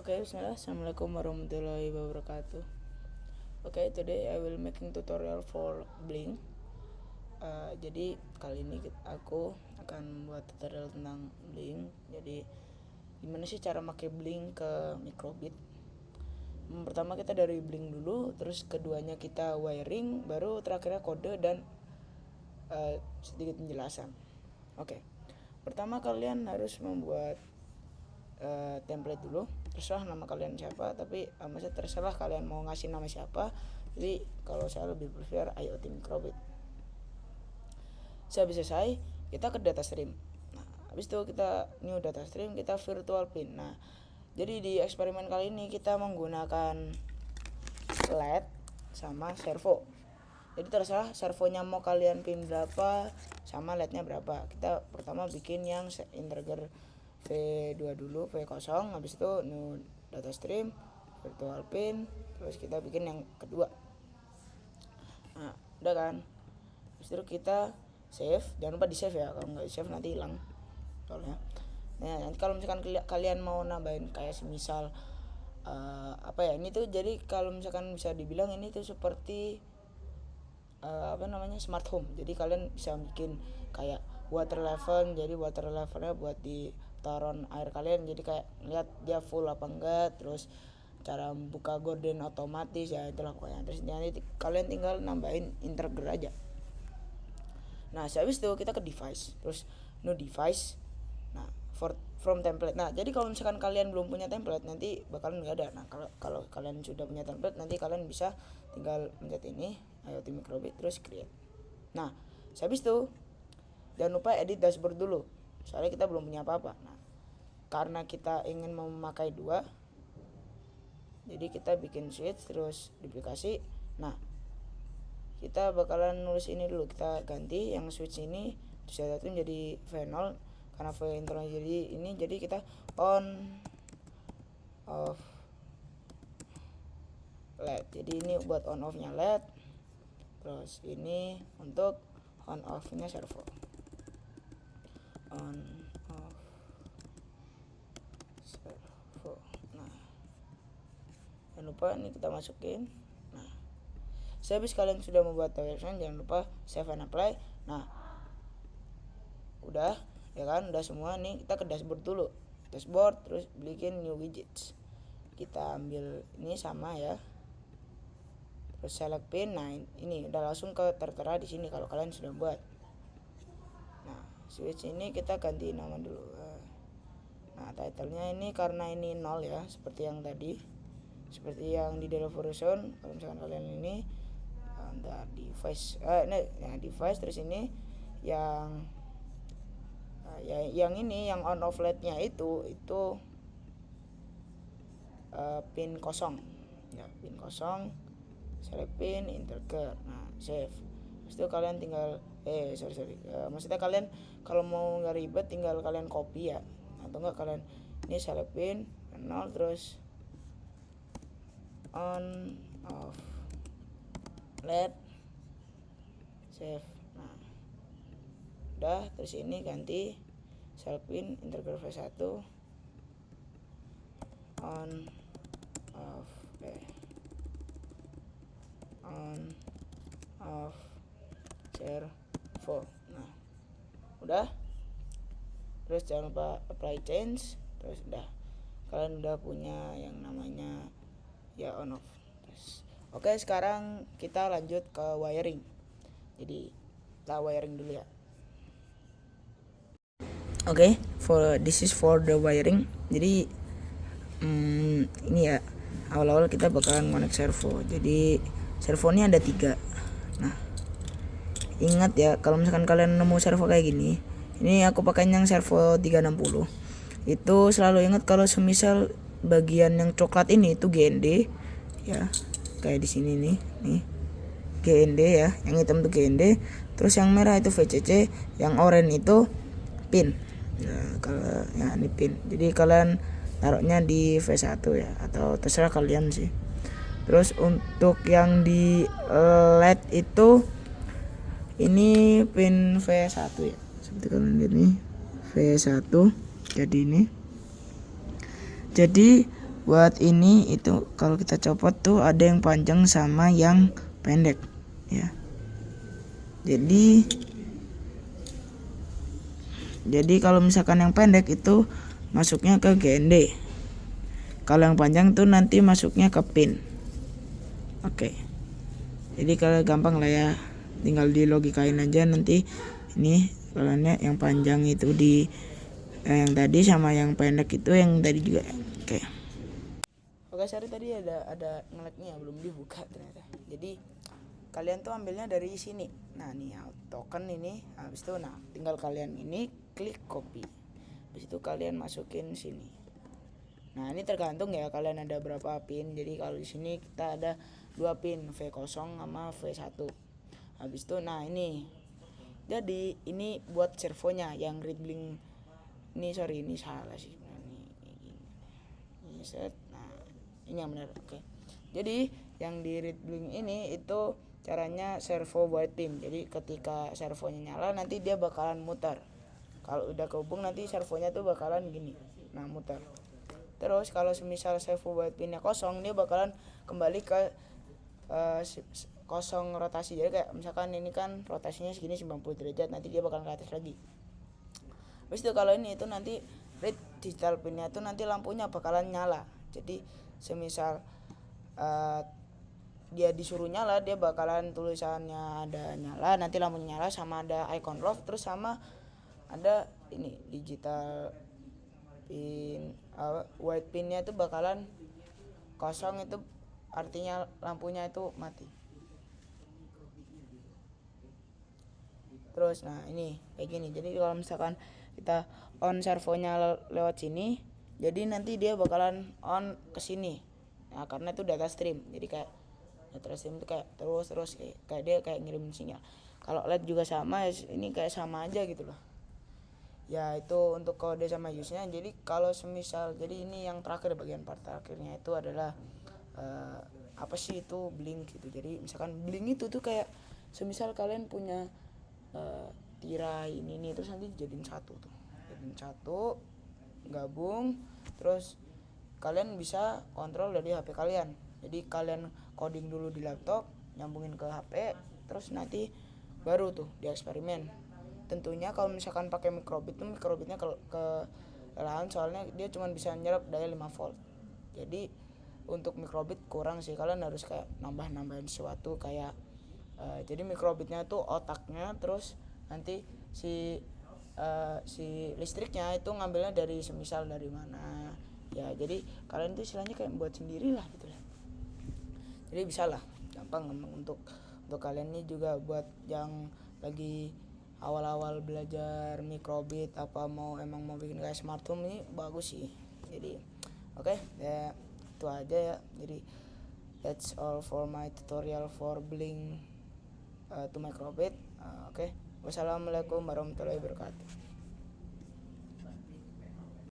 Okay, bismillah. Assalamualaikum warahmatullahi wabarakatuh. Okay, today I will making tutorial for Blink. Jadi kali ini aku akan membuat tutorial tentang Blink. Jadi gimana sih cara pakai Blink ke microbit? Pertama kita dari Blink dulu, terus keduanya kita wiring, baru terakhirnya kode dan sedikit penjelasan. Oke. Pertama kalian harus membuat template dulu. Terserah nama kalian siapa, tapi maksudnya terserah kalian mau ngasih nama siapa. Jadi kalau saya lebih prefer IoT microbit. Sehabis selesai kita ke data stream. Nah, habis itu kita new data stream, kita virtual pin. Nah, jadi di eksperimen kali ini kita menggunakan LED sama servo. Jadi terserah servonya mau kalian pin berapa sama LED-nya berapa. Kita pertama bikin yang integer V2 dulu, V0, habis itu new data stream, virtual pin, terus kita bikin yang kedua. Nah, udah kan? Habis itu kita save, jangan lupa di save ya, kalau nggak di save nanti hilang soalnya. Nah, nanti kalau misalkan kalian mau nambahin kayak semisal ini tuh, jadi kalau misalkan bisa dibilang ini tuh seperti smart home. Jadi kalian bisa bikin kayak water level, jadi water levelnya buat di taruhan air kalian, jadi kayak lihat dia full apa enggak, terus cara buka gorden otomatis ya, itulah pokoknya. Terus nanti kalian tinggal nambahin integer aja. Nah, habis itu kita ke device, terus new device. Nah, from template. Nah, jadi kalau misalkan kalian belum punya template nanti bakalan nggak ada. Nah, kalau kalian sudah punya template nanti kalian bisa tinggal mencet ini IoT microbit terus create. Nah, habis itu jangan lupa edit dashboard dulu, soalnya kita belum punya apa-apa. Nah, karena kita ingin memakai dua, jadi kita bikin switch terus duplikasi. Nah, kita bakalan nulis ini dulu, kita ganti yang switch ini terus itu menjadi V0 karena V intro jadi ini, jadi kita on off LED. Jadi ini buat on off nya LED, terus ini untuk on off nya servo. On off servo. Nah, jangan lupa ini kita masukin. Nah, sehabis kalian sudah membuat version, jangan lupa save and apply. Nah, udah ya kan, udah semua nih. Kita ke dashboard dulu, dashboard terus bikin new widgets. Kita ambil ini sama ya, terus select pin. Nah, ini udah langsung ke tertera di sini kalau kalian sudah buat. Nah, switch ini kita ganti nama dulu. Nah, titlenya ini karena ini 0 ya, seperti yang tadi, seperti yang di delivery-zone. Kalau misalkan kalian ini device device, terus ini yang ini yang on off LED-nya itu pin 0 ya, pin 0, select pin integer. Nah, save. Terus itu kalian tinggal maksudnya kalian kalau mau nggak ribet tinggal kalian copy ya, atau enggak kalian ini select pin 0 terus on off LED, save. Nah, udah, terus ini ganti select pin integer V1 on off on off servo. Nah, udah, terus jangan lupa apply change, terus udah kalian udah punya yang namanya ya on off. Terus oke, sekarang kita lanjut ke wiring. Jadi kita wiring dulu ya. Oke, this is for the wiring. Jadi ini ya, awal-awal kita bakalan connect servo. Jadi servo ini ada 3. Nah, ingat ya, kalau misalkan kalian nemu servo kayak gini, ini aku pakai yang servo 360. Itu selalu ingat kalau semisal bagian yang coklat ini itu GND ya, kayak di sini nih GND ya, yang hitam itu GND, terus yang merah itu VCC, yang oranye itu pin. Nah, kalau ya ini pin. Jadi kalian taruhnya di V1 ya, atau terserah kalian sih. Terus untuk yang di LED itu ini pin V1 ya, seperti kalian lihat nih, V1. Jadi ini, jadi buat ini itu kalau kita copot tuh ada yang panjang sama yang pendek ya. Jadi kalau misalkan yang pendek itu masuknya ke GND, kalau yang panjang tuh nanti masuknya ke pin. Oke. Jadi kalau gampang lah ya, tinggal dilogikain aja nanti. Ini kalau yang panjang itu di yang tadi sama yang pendek itu yang tadi juga. Oke, sorry tadi ada ngeleknya belum dibuka ternyata. Jadi kalian tuh ambilnya dari sini. Nah nih token ini, habis itu nah tinggal kalian ini klik copy. Habis itu kalian masukin sini. Nah ini tergantung ya kalian ada berapa pin. Jadi kalau di sini kita ada 2 pin, V0 sama V1. Habis itu nah ini. Jadi ini buat servonya yang read blink. Ini salah sih. Ini set. Nah, ini yang benar. Oke. Jadi yang di read blink ini itu caranya servo white pin. Jadi ketika servonya nyala nanti dia bakalan muter. Kalau udah kehubung nanti servonya tuh bakalan gini. Nah, muter. Terus kalau semisal servo white pinnya kosong, dia bakalan kembali ke kosong rotasi. Jadi kayak misalkan ini kan rotasinya segini 90 derajat, nanti dia bakalan ke atas lagi. Habis itu kalau ini itu nanti read digital pinnya tuh nanti lampunya bakalan nyala. Jadi semisal dia disuruh nyala, dia bakalan tulisannya ada nyala, nanti lampunya nyala sama ada icon love, terus sama ada ini digital pin white pinnya itu bakalan kosong, itu artinya lampunya itu mati. Terus nah ini kayak gini. Jadi kalau misalkan kita on servonya lewat sini, jadi nanti dia bakalan on ke sini. Nah karena itu data stream, jadi kayak data stream itu kayak terus kayak dia kayak ngirim sinyal. Kalau LED juga sama, ini kayak sama aja gitu loh ya. Itu untuk kode sama use nya. Jadi kalau semisal, jadi ini yang terakhir, bagian part terakhirnya itu adalah apa sih itu blink gitu. Jadi misalkan blink itu tuh kayak semisal kalian punya tirai ini terus nanti jadiin satu gabung, terus kalian bisa kontrol dari HP kalian. Jadi kalian coding dulu di laptop, nyambungin ke HP, terus nanti baru tuh di eksperimen. Tentunya kalau misalkan pakai microbit tuh microbitnya ke lahan, soalnya dia cuma bisa nyerap daya 5 volt. Jadi untuk microbit kurang sih, kalian harus kayak nambahin sesuatu kayak jadi microbitnya tuh otaknya, terus nanti si listriknya itu ngambilnya dari semisal dari mana ya. Jadi kalian tuh istilahnya kayak buat sendiri lah gitu lah. Jadi bisa lah, gampang untuk kalian ini juga buat yang lagi awal-awal belajar microbit apa emang mau bikin kayak smart home, ini bagus sih. Jadi oke, ya itu aja ya. Jadi that's all for my tutorial for blink to microbit. Oke. Wassalamualaikum warahmatullahi wabarakatuh.